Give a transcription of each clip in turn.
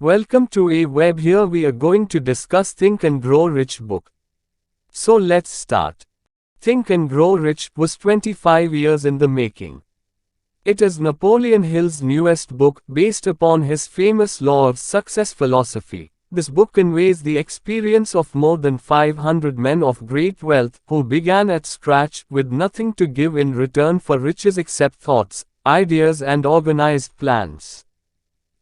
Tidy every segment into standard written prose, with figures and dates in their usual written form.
Welcome to Eweb. Here we are going to discuss Think and Grow Rich book. So let's start. Think and Grow Rich was 25 years in the making. It is Napoleon Hill's newest book, based upon his famous law of success philosophy. This book conveys the experience of more than 500 men of great wealth, who began at scratch, with nothing to give in return for riches except thoughts, ideas and organized plans.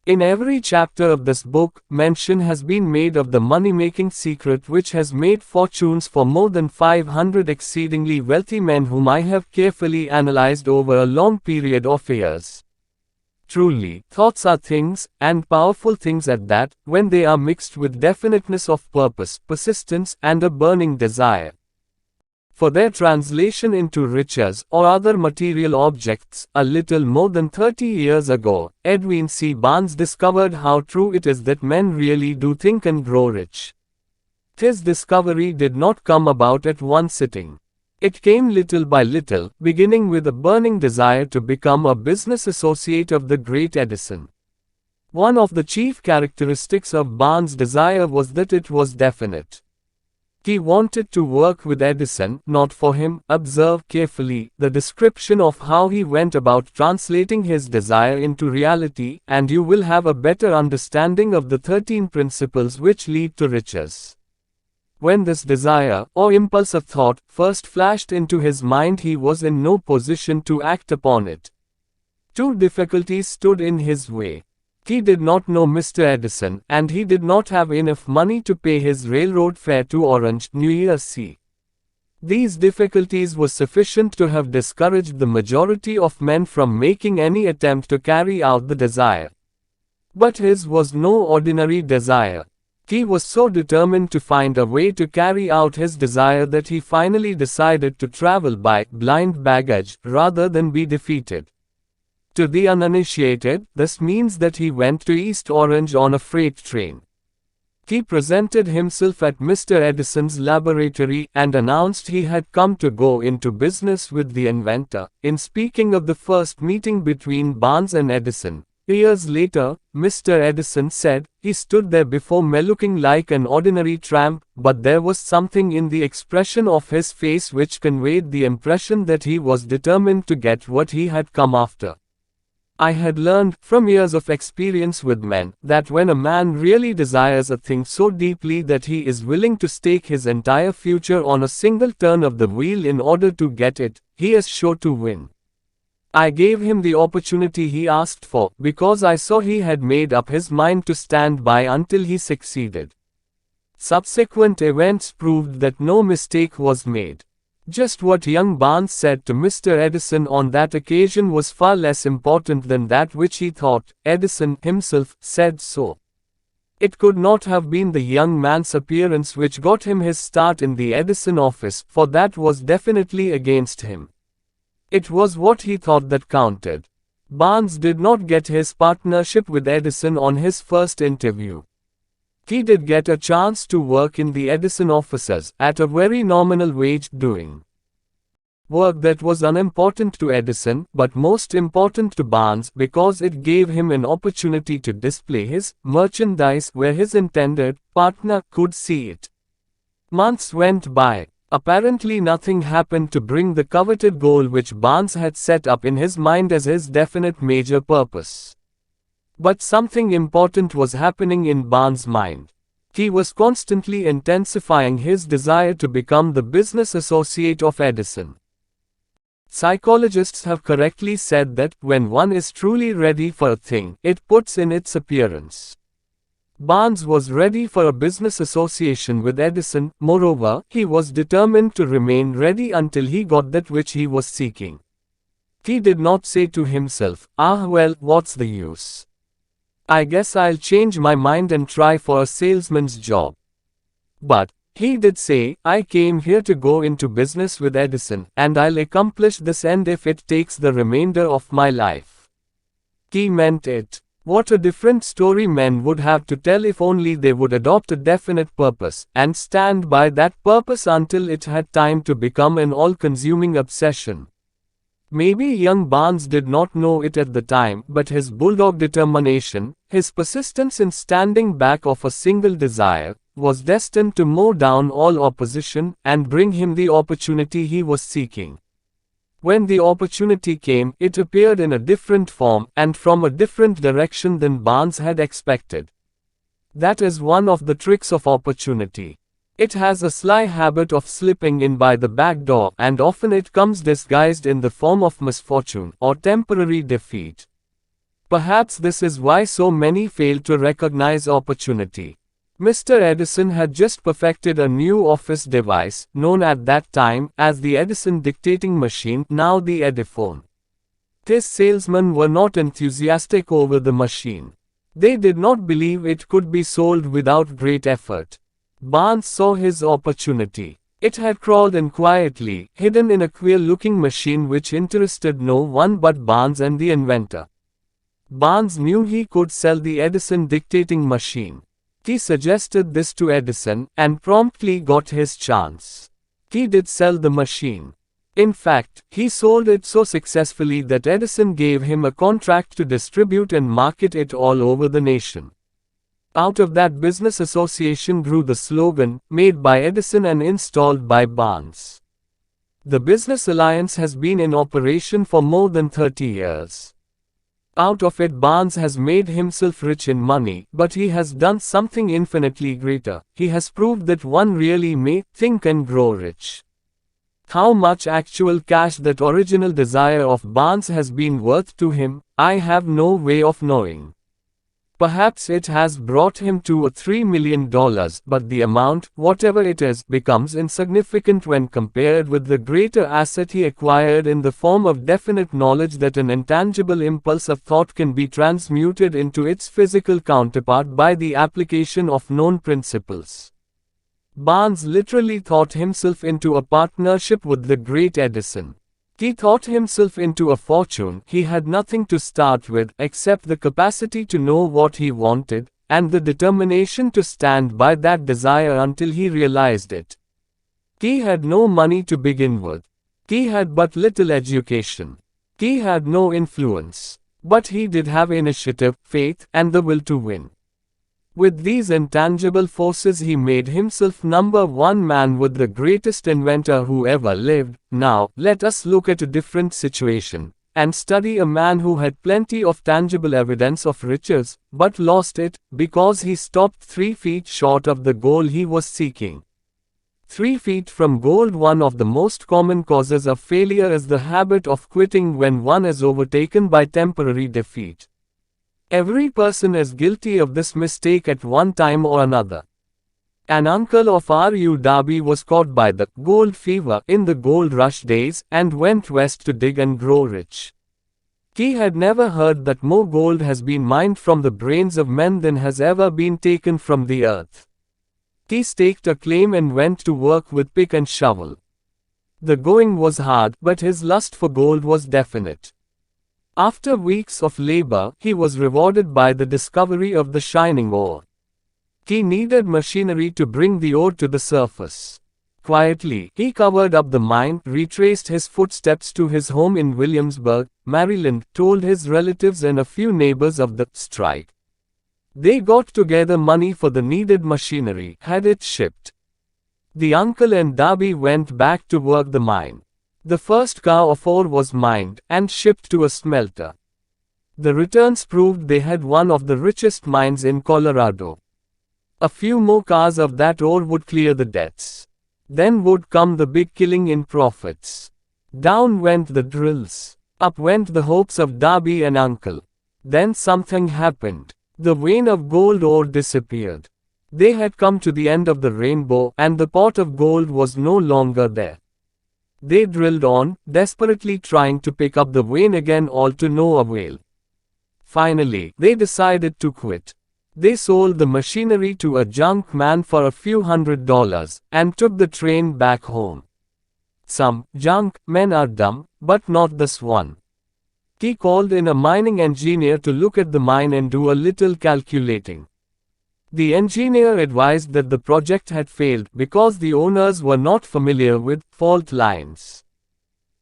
In every chapter of this book, mention has been made of the money-making secret which has made fortunes for more than 500 exceedingly wealthy men whom I have carefully analyzed over a long period of years. Truly, thoughts are things, and powerful things at that, when they are mixed with definiteness of purpose, persistence, and a burning desire for their translation into riches or other material objects. A little more than 30 years ago, Edwin C. Barnes discovered how true it is that men really do think and grow rich. His discovery did not come about at one sitting. It came little by little, beginning with a burning desire to become a business associate of the great Edison. One of the chief characteristics of Barnes' desire was that it was definite. He wanted to work with Edison, not for him. Observe carefully the description of how he went about translating his desire into reality, and you will have a better understanding of the 13 principles which lead to riches. When this desire, or impulse of thought, first flashed into his mind, he was in no position to act upon it. Two difficulties stood in his way. He did not know Mr. Edison, and he did not have enough money to pay his railroad fare to Orange, New Jersey. These difficulties were sufficient to have discouraged the majority of men from making any attempt to carry out the desire. But his was no ordinary desire. He was so determined to find a way to carry out his desire that he finally decided to travel by blind baggage rather than be defeated. To the uninitiated, this means that he went to East Orange on a freight train. He presented himself at Mr. Edison's laboratory and announced he had come to go into business with the inventor. In speaking of the first meeting between Barnes and Edison, years later, Mr. Edison said, "He stood there before me looking like an ordinary tramp, but there was something in the expression of his face which conveyed the impression that he was determined to get what he had come after." I had learned, from years of experience with men, that when a man really desires a thing so deeply that he is willing to stake his entire future on a single turn of the wheel in order to get it, he is sure to win. I gave him the opportunity he asked for, because I saw he had made up his mind to stand by until he succeeded. Subsequent events proved that no mistake was made. Just what young Barnes said to Mr. Edison on that occasion was far less important than that which he thought. Edison himself said so. It could not have been the young man's appearance which got him his start in the Edison office, for that was definitely against him. It was what he thought that counted. Barnes did not get his partnership with Edison on his first interview. He did get a chance to work in the Edison offices, at a very nominal wage, doing work that was unimportant to Edison, but most important to Barnes, because it gave him an opportunity to display his merchandise where his intended partner could see it. Months went by. Apparently nothing happened to bring the coveted goal which Barnes had set up in his mind as his definite major purpose. But something important was happening in Barnes' mind. He was constantly intensifying his desire to become the business associate of Edison. Psychologists have correctly said that, when one is truly ready for a thing, it puts in its appearance. Barnes was ready for a business association with Edison. Moreover, he was determined to remain ready until he got that which he was seeking. He did not say to himself, well, what's the use? I guess I'll change my mind and try for a salesman's job. But he did say, I came here to go into business with Edison, and I'll accomplish this end if it takes the remainder of my life. He meant it. What a different story men would have to tell if only they would adopt a definite purpose, and stand by that purpose until it had time to become an all-consuming obsession. Maybe young Barnes did not know it at the time, but his bulldog determination, his persistence in standing back of a single desire, was destined to mow down all opposition and bring him the opportunity he was seeking. When the opportunity came, it appeared in a different form and from a different direction than Barnes had expected. That is one of the tricks of opportunity. It has a sly habit of slipping in by the back door, and often it comes disguised in the form of misfortune or temporary defeat. Perhaps this is why so many fail to recognize opportunity. Mr. Edison had just perfected a new office device, known at that time as the Edison dictating machine, now the Ediphone. His salesmen were not enthusiastic over the machine. They did not believe it could be sold without great effort. Barnes saw his opportunity. It had crawled in quietly, hidden in a queer-looking machine which interested no one but Barnes and the inventor. Barnes knew he could sell the Edison dictating machine. He suggested this to Edison, and promptly got his chance. He did sell the machine. In fact, he sold it so successfully that Edison gave him a contract to distribute and market it all over the nation. Out of that business association grew the slogan, "Made by Edison and installed by Barnes." The business alliance has been in operation for more than 30 years. Out of it, Barnes has made himself rich in money, but he has done something infinitely greater. He has proved that one really may think and grow rich. How much actual cash that original desire of Barnes has been worth to him, I have no way of knowing. Perhaps it has brought him $2 or $3 million, but the amount, whatever it is, becomes insignificant when compared with the greater asset he acquired in the form of definite knowledge that an intangible impulse of thought can be transmuted into its physical counterpart by the application of known principles. Barnes literally thought himself into a partnership with the great Edison. He thought himself into a fortune. He had nothing to start with except the capacity to know what he wanted, and the determination to stand by that desire until he realized it. He had no money to begin with. He had but little education. He had no influence. But he did have initiative, faith, and the will to win. With these intangible forces he made himself number one man with the greatest inventor who ever lived. Now, let us look at a different situation, and study a man who had plenty of tangible evidence of riches, but lost it, because he stopped 3 feet short of the goal he was seeking. 3 feet from gold. One of the most common causes of failure is the habit of quitting when one is overtaken by temporary defeat. Every person is guilty of this mistake at one time or another. An uncle of R.U. Darby was caught by the gold fever in the gold rush days and went west to dig and grow rich. He had never heard that more gold has been mined from the brains of men than has ever been taken from the earth. He staked a claim and went to work with pick and shovel. The going was hard, but his lust for gold was definite. After weeks of labor, he was rewarded by the discovery of the shining ore. He needed machinery to bring the ore to the surface. Quietly, he covered up the mine, retraced his footsteps to his home in Williamsburg, Maryland, told his relatives and a few neighbors of the strike. They got together money for the needed machinery, had it shipped. The uncle and Darby went back to work the mine. The first car of ore was mined and shipped to a smelter. The returns proved they had one of the richest mines in Colorado. A few more cars of that ore would clear the debts. Then would come the big killing in profits. Down went the drills. Up went the hopes of Darby and uncle. Then something happened. The vein of gold ore disappeared. They had come to the end of the rainbow, and the pot of gold was no longer there. They drilled on, desperately trying to pick up the vein again, all to no avail. Finally, they decided to quit. They sold the machinery to a junk man for a few $100s, and took the train back home. Some junk men are dumb, but not this one. He called in a mining engineer to look at the mine and do a little calculating. The engineer advised that the project had failed because the owners were not familiar with fault lines.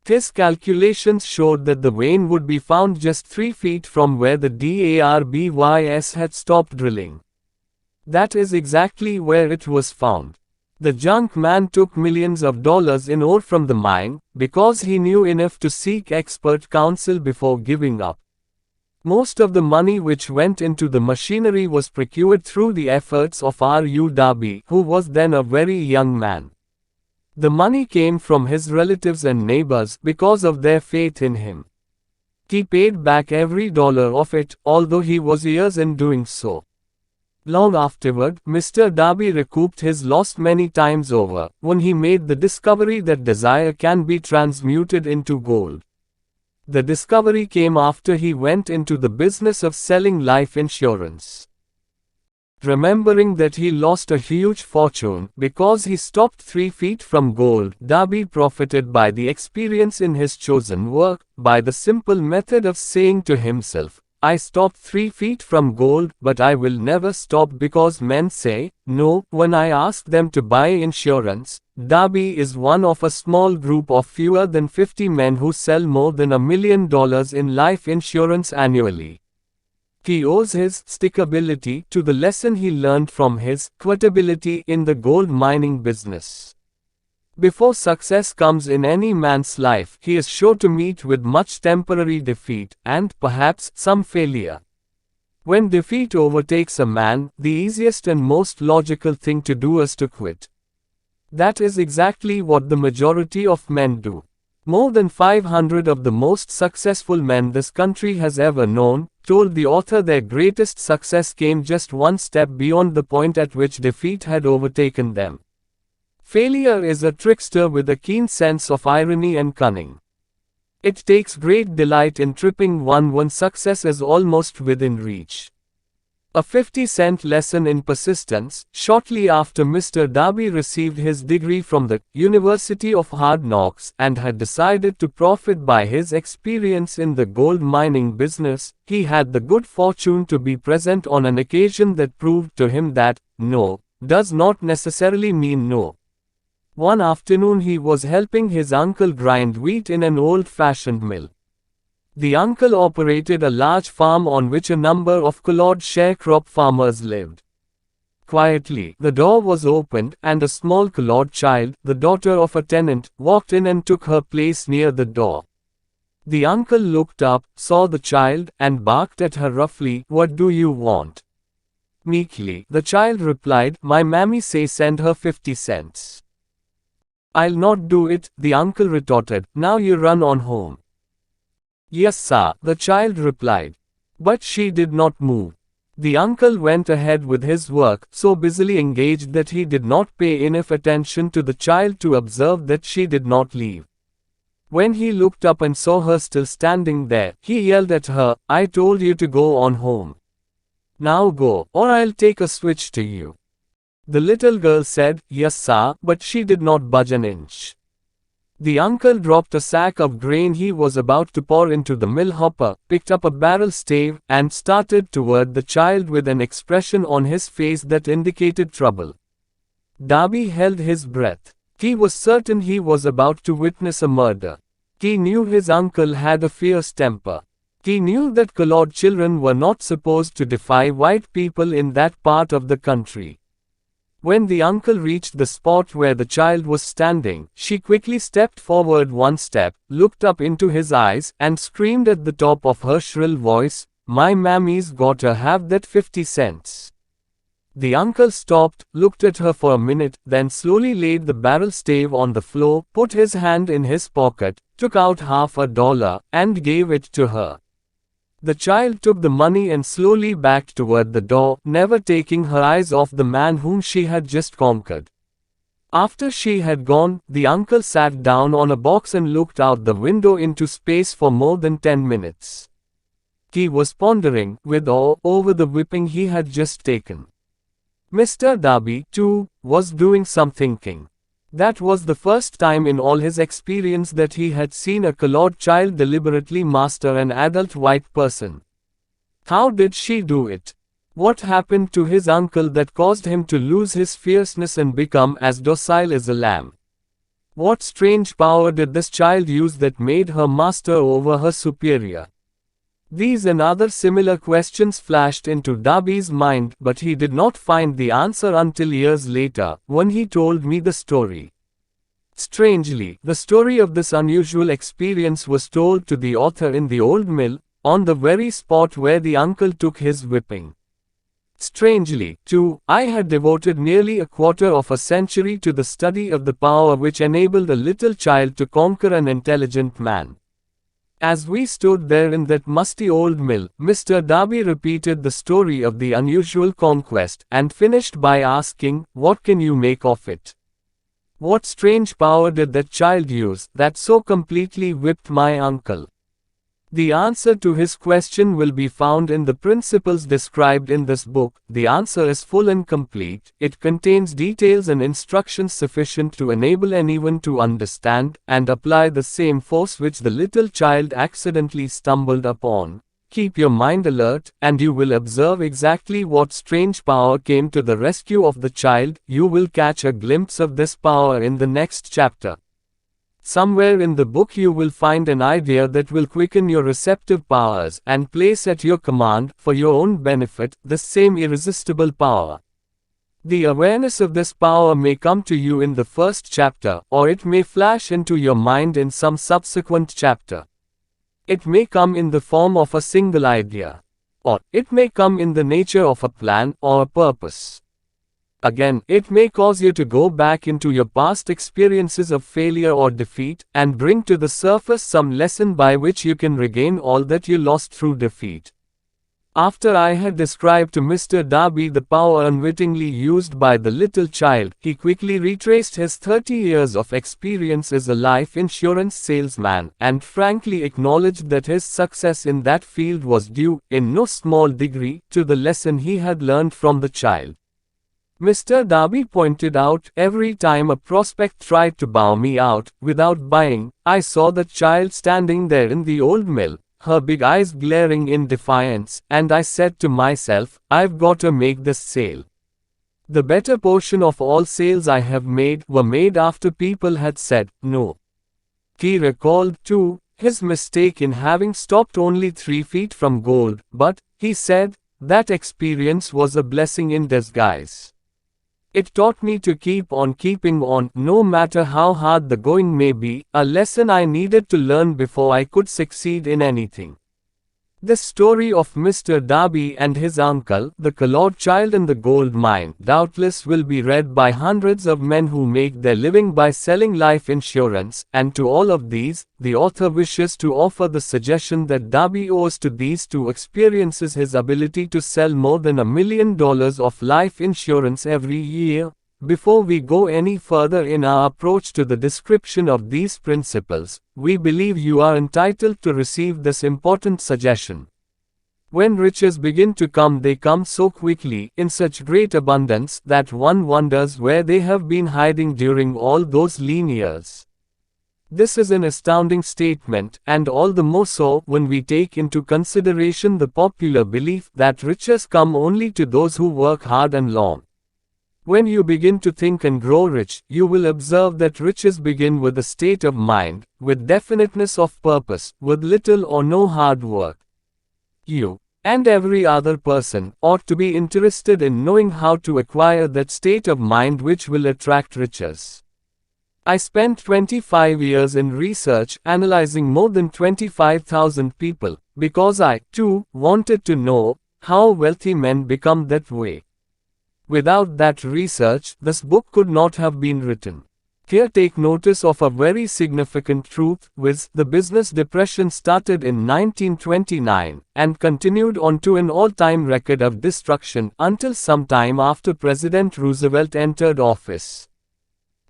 His calculations showed that the vein would be found just 3 feet from where the DARBYS had stopped drilling. That is exactly where it was found. The junk man took millions of dollars in ore from the mine, because he knew enough to seek expert counsel before giving up. Most of the money which went into the machinery was procured through the efforts of R.U. Darby, who was then a very young man. The money came from his relatives and neighbors because of their faith in him. He paid back every dollar of it, although he was years in doing so. Long afterward, Mr. Darby recouped his loss many times over, when he made the discovery that desire can be transmuted into gold. The discovery came after he went into the business of selling life insurance. Remembering that he lost a huge fortune because he stopped 3 feet from gold, Darby profited by the experience in his chosen work, by the simple method of saying to himself, I stopped 3 feet from gold, but I will never stop because men say no when I ask them to buy insurance. Darby is one of a small group of fewer than 50 men who sell more than $1 million in life insurance annually. He owes his stickability to the lesson he learned from his quitability in the gold mining business. Before success comes in any man's life, he is sure to meet with much temporary defeat, and perhaps some failure. When defeat overtakes a man, the easiest and most logical thing to do is to quit. That is exactly what the majority of men do. More than 500 of the most successful men this country has ever known, told the author their greatest success came just one step beyond the point at which defeat had overtaken them. Failure is a trickster with a keen sense of irony and cunning. It takes great delight in tripping one when success is almost within reach. A 50-cent lesson in persistence. Shortly after Mr. Darby received his degree from the University of Hard Knocks and had decided to profit by his experience in the gold mining business, he had the good fortune to be present on an occasion that proved to him that no does not necessarily mean no. One afternoon he was helping his uncle grind wheat in an old-fashioned mill. The uncle operated a large farm on which a number of colored sharecrop farmers lived. Quietly, the door was opened, and a small colored child, the daughter of a tenant, walked in and took her place near the door. The uncle looked up, saw the child, and barked at her roughly, "What do you want?" Meekly, the child replied, "My mammy say send her 50 cents. "I'll not do it," the uncle retorted, "now you run on home." "Yes, sir," the child replied. But she did not move. The uncle went ahead with his work, so busily engaged that he did not pay enough attention to the child to observe that she did not leave. When he looked up and saw her still standing there, he yelled at her, "I told you to go on home. Now go, or I'll take a switch to you." The little girl said, "Yes, sir," but she did not budge an inch. The uncle dropped a sack of grain he was about to pour into the mill hopper, picked up a barrel stave, and started toward the child with an expression on his face that indicated trouble. Darby held his breath. He was certain he was about to witness a murder. He knew his uncle had a fierce temper. He knew that colored children were not supposed to defy white people in that part of the country. When the uncle reached the spot where the child was standing, she quickly stepped forward one step, looked up into his eyes, and screamed at the top of her shrill voice, "My mammy's gotta have that 50 cents. The uncle stopped, looked at her for a minute, then slowly laid the barrel stave on the floor, put his hand in his pocket, took out $50, and gave it to her. The child took the money and slowly backed toward the door, never taking her eyes off the man whom she had just conquered. After she had gone, the uncle sat down on a box and looked out the window into space for more than 10 minutes. He was pondering, with awe, over the whipping he had just taken. Mr. Darby, too, was doing some thinking. That was the first time in all his experience that he had seen a colored child deliberately master an adult white person. How did she do it? What happened to his uncle that caused him to lose his fierceness and become as docile as a lamb? What strange power did this child use that made her master over her superior? These and other similar questions flashed into Darby's mind, but he did not find the answer until years later, when he told me the story. Strangely, the story of this unusual experience was told to the author in the old mill, on the very spot where the uncle took his whipping. Strangely, too, I had devoted nearly a quarter of a century to the study of the power which enabled a little child to conquer an intelligent man. As we stood there in that musty old mill, Mr. Darby repeated the story of the unusual conquest, and finished by asking, "What can you make of it? What strange power did that child use, that so completely whipped my uncle?" The answer to his question will be found in the principles described in this book. The answer is full and complete. It contains details and instructions sufficient to enable anyone to understand and apply the same force which the little child accidentally stumbled upon. Keep your mind alert, and you will observe exactly what strange power came to the rescue of the child. You will catch a glimpse of this power in the next chapter. Somewhere in the book you will find an idea that will quicken your receptive powers and place at your command, for your own benefit, this same irresistible power. The awareness of this power may come to you in the first chapter, or it may flash into your mind in some subsequent chapter. It may come in the form of a single idea. Or, it may come in the nature of a plan or a purpose. Again, it may cause you to go back into your past experiences of failure or defeat, and bring to the surface some lesson by which you can regain all that you lost through defeat. After I had described to Mr. Darby the power unwittingly used by the little child, he quickly retraced his 30 years of experience as a life insurance salesman, and frankly acknowledged that his success in that field was due, in no small degree, to the lesson he had learned from the child. Mr. Darby pointed out, every time a prospect tried to bow me out, without buying, I saw the child standing there in the old mill, her big eyes glaring in defiance, and I said to myself, I've got to make this sale. The better portion of all sales I have made were made after people had said, no. He recalled, too, his mistake in having stopped only 3 feet from gold, but, he said, that experience was a blessing in disguise. It taught me to keep on keeping on, no matter how hard the going may be, a lesson I needed to learn before I could succeed in anything. This story of Mr. Darby and his uncle, the colored child in the gold mine, doubtless will be read by hundreds of men who make their living by selling life insurance, and to all of these, the author wishes to offer the suggestion that Darby owes to these 2 experiences his ability to sell more than $1 million of life insurance every year. Before we go any further in our approach to the description of these principles, we believe you are entitled to receive this important suggestion. When riches begin to come, they come so quickly, in such great abundance, that one wonders where they have been hiding during all those lean years. This is an astounding statement, and all the more so when we take into consideration the popular belief that riches come only to those who work hard and long. When you begin to think and grow rich, you will observe that riches begin with a state of mind, with definiteness of purpose, with little or no hard work. You, and every other person, ought to be interested in knowing how to acquire that state of mind which will attract riches. I spent 25 years in research, analyzing more than 25,000 people, because I, too, wanted to know how wealthy men become that way. Without that research, this book could not have been written. Here take notice of a very significant truth, viz. The business depression started in 1929, and continued on to an all-time record of destruction until some time after President Roosevelt entered office.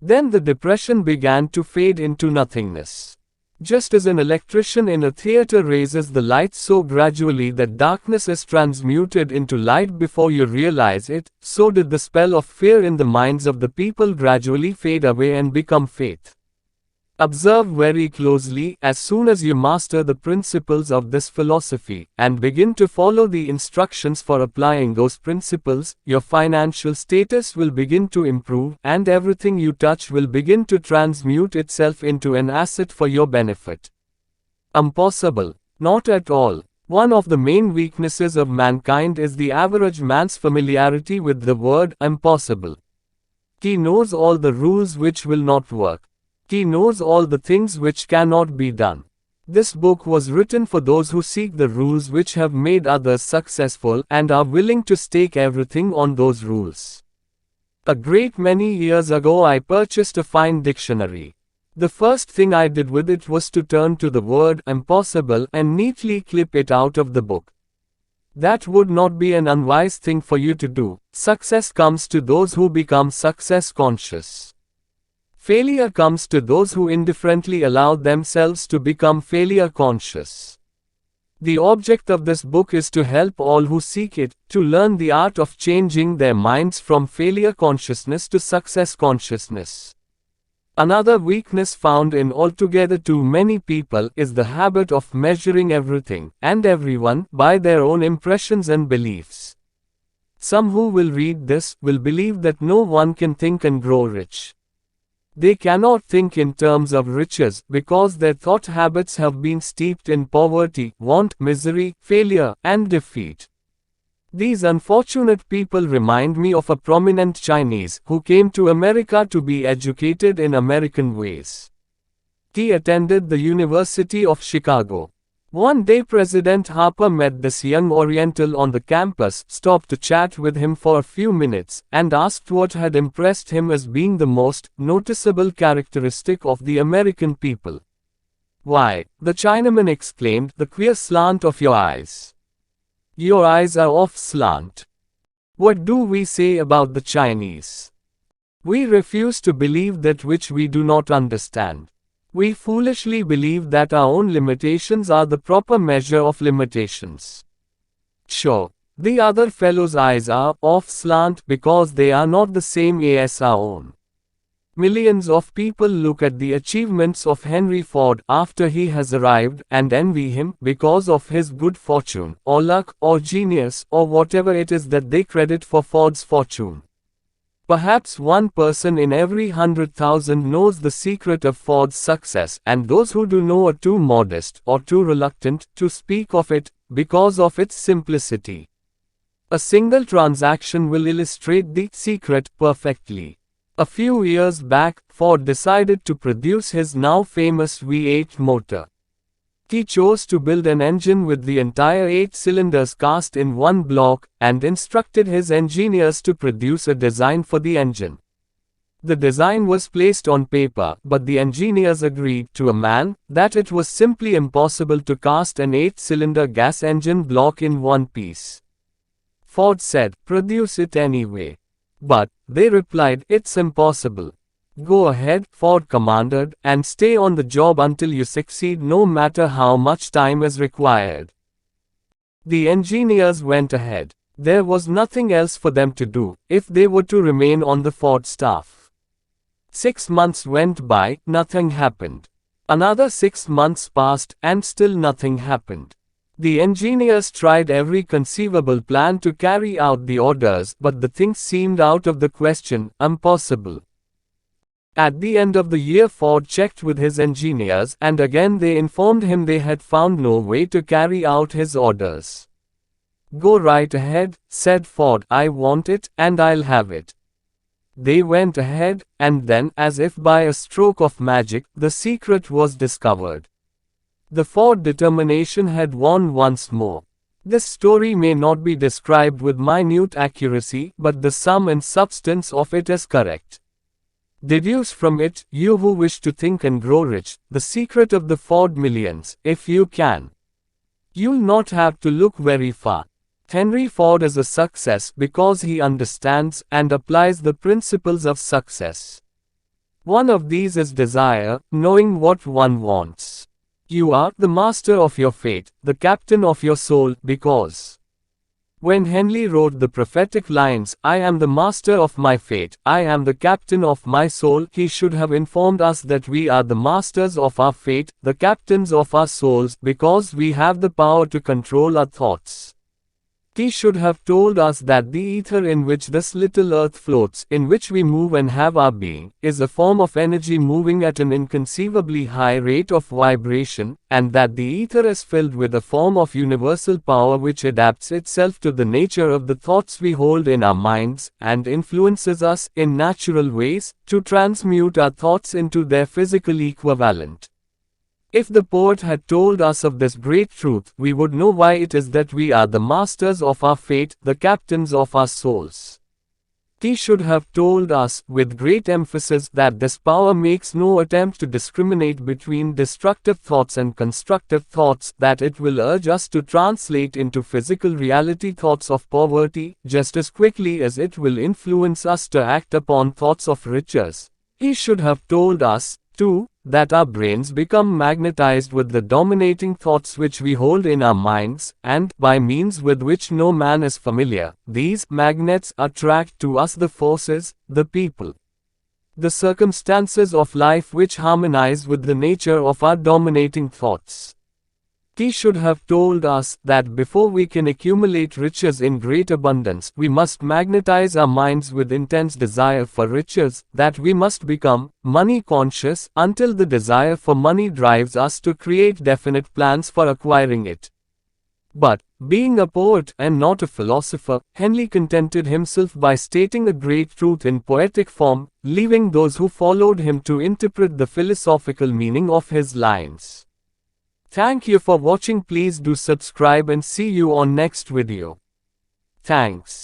Then the depression began to fade into nothingness. Just as an electrician in a theater raises the lights so gradually that darkness is transmuted into light before you realize it, so did the spell of fear in the minds of the people gradually fade away and become faith. Observe very closely as soon as you master the principles of this philosophy and begin to follow the instructions for applying those principles, your financial status will begin to improve and everything you touch will begin to transmute itself into an asset for your benefit. Impossible. Not at all. One of the main weaknesses of mankind is the average man's familiarity with the word impossible. He knows all the rules which will not work. He knows all the things which cannot be done. This book was written for those who seek the rules which have made others successful and are willing to stake everything on those rules. A great many years ago I purchased a fine dictionary. The first thing I did with it was to turn to the word impossible and neatly clip it out of the book. That would not be an unwise thing for you to do. Success comes to those who become success conscious. Failure comes to those who indifferently allow themselves to become failure conscious. The object of this book is to help all who seek it to learn the art of changing their minds from failure consciousness to success consciousness. Another weakness found in altogether too many people is the habit of measuring everything and everyone by their own impressions and beliefs. Some who will read this will believe that no one can think and grow rich. They cannot think in terms of riches because their thought habits have been steeped in poverty, want, misery, failure, and defeat. These unfortunate people remind me of a prominent Chinese who came to America to be educated in American ways. He attended the University of Chicago. One day President Harper met this young Oriental on the campus, stopped to chat with him for a few minutes, and asked what had impressed him as being the most noticeable characteristic of the American people. "Why," the Chinaman exclaimed, "the queer slant of your eyes. Your eyes are off slant." What do we say about the Chinese? We refuse to believe that which we do not understand. We foolishly believe that our own limitations are the proper measure of limitations. Sure, the other fellow's eyes are off slant because they are not the same as our own. Millions of people look at the achievements of Henry Ford after he has arrived and envy him because of his good fortune, or luck, or genius, or whatever it is that they credit for Ford's fortune. Perhaps one person in every 100,000 knows the secret of Ford's success, and those who do know are too modest or too reluctant to speak of it because of its simplicity. A single transaction will illustrate the secret perfectly. A few years back, Ford decided to produce his now famous V8 motor. He chose to build an engine with the entire 8 cylinders cast in one block, and instructed his engineers to produce a design for the engine. The design was placed on paper, but the engineers agreed to a man that it was simply impossible to cast an 8-cylinder gas engine block in one piece. Ford said, "Produce it anyway." But, they replied, "It's impossible." "Go ahead," Ford commanded, "and stay on the job until you succeed no matter how much time is required." The engineers went ahead. There was nothing else for them to do, if they were to remain on the Ford staff. 6 months went by, nothing happened. Another 6 months passed, and still nothing happened. The engineers tried every conceivable plan to carry out the orders, but the thing seemed out of the question, impossible. At the end of the year Ford checked with his engineers, and again they informed him they had found no way to carry out his orders. "Go right ahead," said Ford, "I want it, and I'll have it." They went ahead, and then, as if by a stroke of magic, the secret was discovered. The Ford determination had won once more. This story may not be described with minute accuracy, but the sum and substance of it is correct. Deduce from it, you who wish to think and grow rich, the secret of the Ford millions, if you can. You'll not have to look very far. Henry Ford is a success because he understands and applies the principles of success. One of these is desire, knowing what one wants. You are the master of your fate, the captain of your soul, because When Henley wrote the prophetic lines, "I am the master of my fate, I am the captain of my soul," he should have informed us that we are the masters of our fate, the captains of our souls, because we have the power to control our thoughts. He should have told us that the ether in which this little earth floats, in which we move and have our being, is a form of energy moving at an inconceivably high rate of vibration, and that the ether is filled with a form of universal power which adapts itself to the nature of the thoughts we hold in our minds, and influences us, in natural ways, to transmute our thoughts into their physical equivalent. If the poet had told us of this great truth, we would know why it is that we are the masters of our fate, the captains of our souls. He should have told us, with great emphasis, that this power makes no attempt to discriminate between destructive thoughts and constructive thoughts, that it will urge us to translate into physical reality thoughts of poverty, just as quickly as it will influence us to act upon thoughts of riches. He should have told us, too, that our brains become magnetized with the dominating thoughts which we hold in our minds, and, by means with which no man is familiar, these magnets attract to us the forces, the people, the circumstances of life which harmonize with the nature of our dominating thoughts. He should have told us that before we can accumulate riches in great abundance, we must magnetize our minds with intense desire for riches, that we must become money conscious until the desire for money drives us to create definite plans for acquiring it. But, being a poet and not a philosopher, Henley contented himself by stating a great truth in poetic form, leaving those who followed him to interpret the philosophical meaning of his lines. Thank you for watching. Please do subscribe and see you on next video. Thanks.